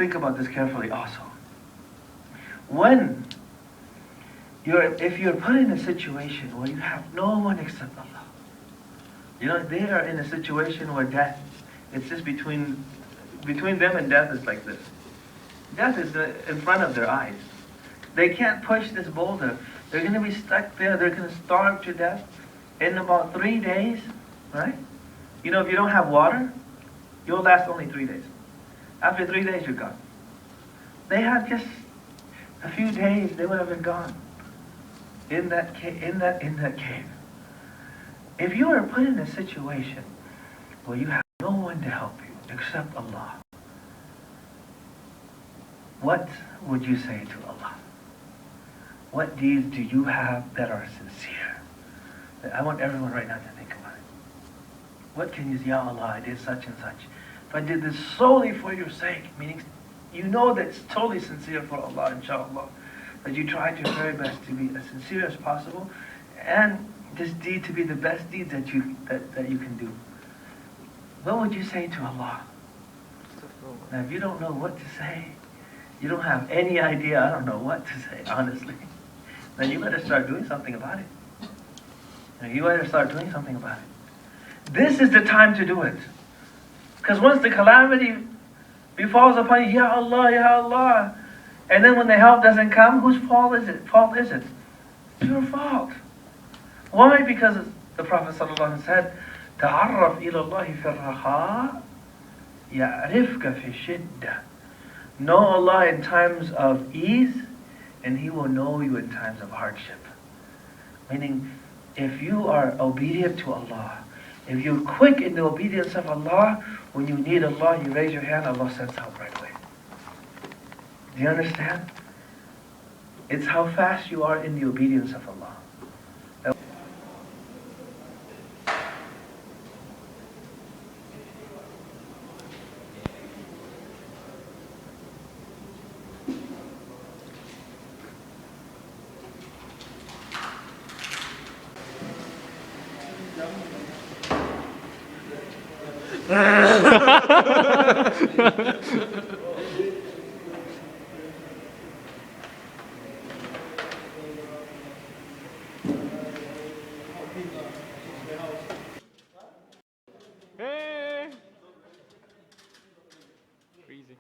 think about this carefully also. If you're put in a situation where you have no one except Allah, they are in a situation where death, it's just between them and death is like this. Death is in front of their eyes. They can't push this boulder. They're going to be stuck there. They're going to starve to death in about 3 days, right? If you don't have water, you'll last only 3 days. After 3 days, you're gone. They had just a few days, they would have been gone in that cave. If you are put in a situation where you have no one to help you except Allah, what would you say to Allah? What deeds do you have that are sincere? I want everyone right now to think about it. What can you say? Ya Allah, I did such and such. If I did this solely for your sake, meaning that it's totally sincere for Allah, inshallah, that you tried your very best to be as sincere as possible, and this deed to be the best deed that you can do. What would you say to Allah? Now, if you don't know what to say, you don't have any idea, I don't know what to say, honestly, then you better start doing something about it. You better start doing something about it. This is the time to do it. Because once the calamity befalls upon you, Ya Allah, Ya Allah, and then when the help doesn't come, whose fault is it? It's your fault. Why? Because the Prophet ﷺ said, تَعَرَّفْ إِلَى اللَّهِ فِي الرَّخَاءِ يَعْرِفْكَ فِي الشِّدَّةِ. Know Allah in times of ease, and He will know you in times of hardship. Meaning, if you are obedient to Allah, if you're quick in the obedience of Allah, when you need Allah, you raise your hand, Allah sends help right away. Do you understand? It's how fast you are in the obedience of Allah. Hey! Crazy.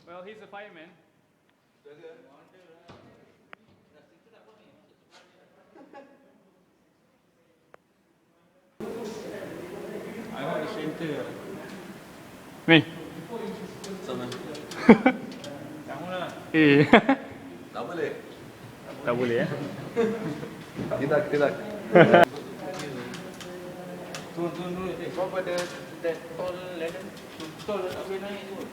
Well, he's a fireman. I want to shelter. Me? Sama. Kamu lah. Tak boleh. Tak boleh ya? Tidak. Turun dulu. Kau pada that tall ladder. Tall tak boleh naik tu.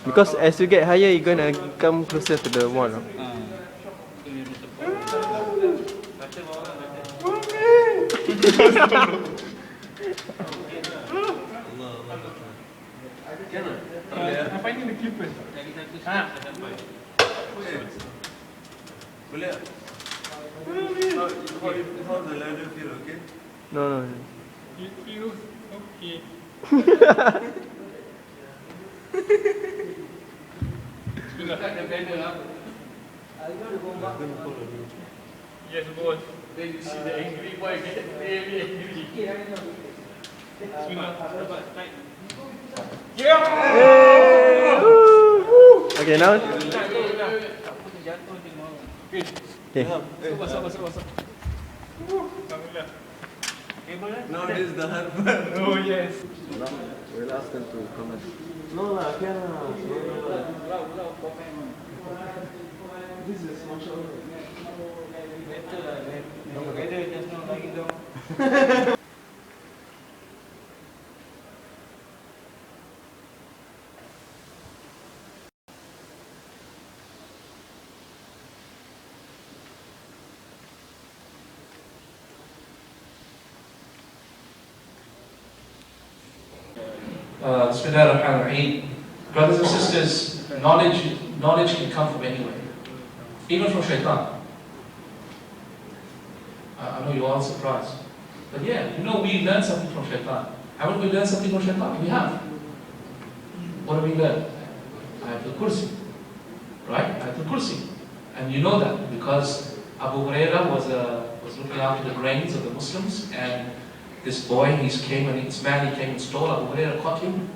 Because as you get higher, you're gonna come closer to the wall. I'm finding the clippers. Boleh tak? How the ladder feel, okay? No. It feels okay. Cut the banner up. Yes, boss. Then you see the angry boy get very angry. Yeah! Okay, now. Okay. Now this is the hard part. Oh yes. We'll ask them to comment. No lah, can lah. This is mashallah. Better lah. Better just not like it down. Bismillahirrahmanirrahim. Brothers and sisters, knowledge can come from anywhere, even from shaitan. I know you're all surprised, but yeah, we learned something from shaitan. Haven't we learned something from shaitan? We have. What have we learned? Ayatul Kursi, right? Ayatul Kursi, and you know that because Abu Hurairah was looking after the grains of the Muslims, and this boy, he came and stole. Abu Hurairah caught him.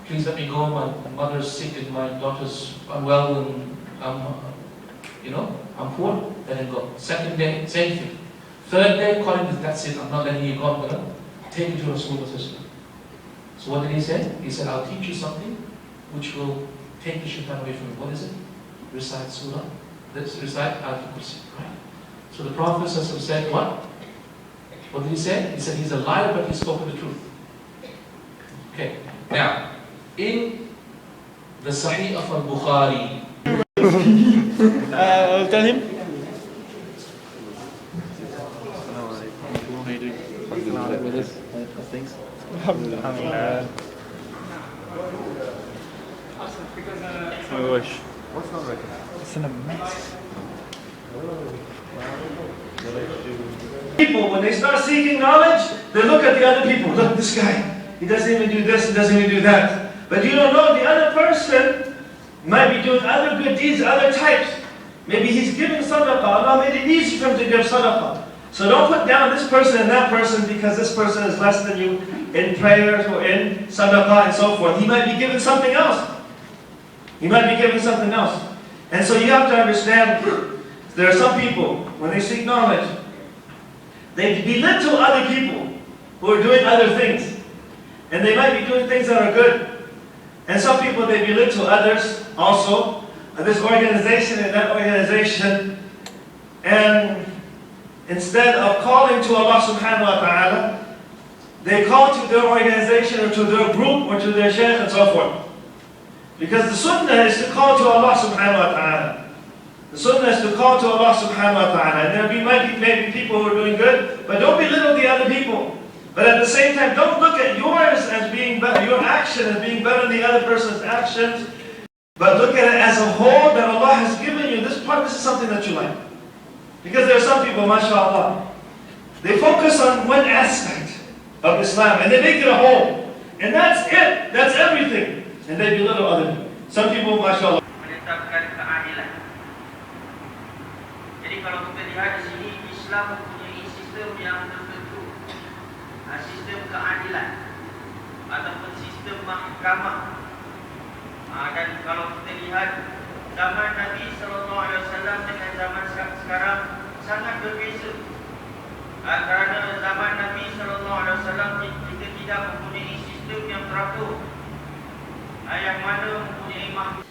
Please let me go. My mother's sick and my daughter's unwell, and I'm poor. Let him go. Second day, same thing. Third day, caught him. That's it. I'm not letting you go. I'm gonna take you to Rasulullah. So what did he say? He said, I'll teach you something which will take the shaitan away from you. What is it? Recite surah. Let's recite Ayatul Kursi. Right? So the Prophet said, what? What did he say? He said he's a liar, but he spoke the truth. Okay. Now, in the Sahih of al-Bukhari, I'll tell him. Alhamdulillah. Oh gosh. What's not right? It's in a mess. People, when they start seeking knowledge, they look at the other people. Look, this guy, he doesn't even do this, he doesn't even do that. But you don't know, the other person might be doing other good deeds, other types. Maybe he's giving sadaqah. Allah made it easy for him to give sadaqah. So don't put down this person and that person because this person is less than you in prayers or in sadaqah and so forth. He might be given something else. He might be given something else. And so you have to understand, there are some people, when they seek knowledge, they belittle other people who are doing other things. And they might be doing things that are good. And some people, they belittle others also. This organization and that organization. And instead of calling to Allah subhanahu wa ta'ala, they call to their organization or to their group or to their shaykh and so forth. Because the sunnah is to call to Allah subhanahu wa ta'ala. The sunnah is to call to Allah subhanahu wa ta'ala. And there might be maybe people who are doing good, but don't belittle the other people. But at the same time, don't look at yours as being better, your action as being better than the other person's actions. But look at it as a whole that Allah has given you. This is something that you like. Because there are some people, mashallah, they focus on one aspect of Islam and they make it a whole. And that's it. That's everything. And they belittle other people. Some people, mashallah. Menetapkan keadilan. Jadi kalau kita lihat di sini, Islam mempunyai sistem yang tertentu, sistem keadilan ataupun sistem mahkamah. Dan kalau kita lihat zaman Nabi SAW dengan zaman sekarang sangat berbeza. Kerana zaman Nabi SAW kita tidak mempunyai sistem yang teratur, yang mana mempunyai mahkamah.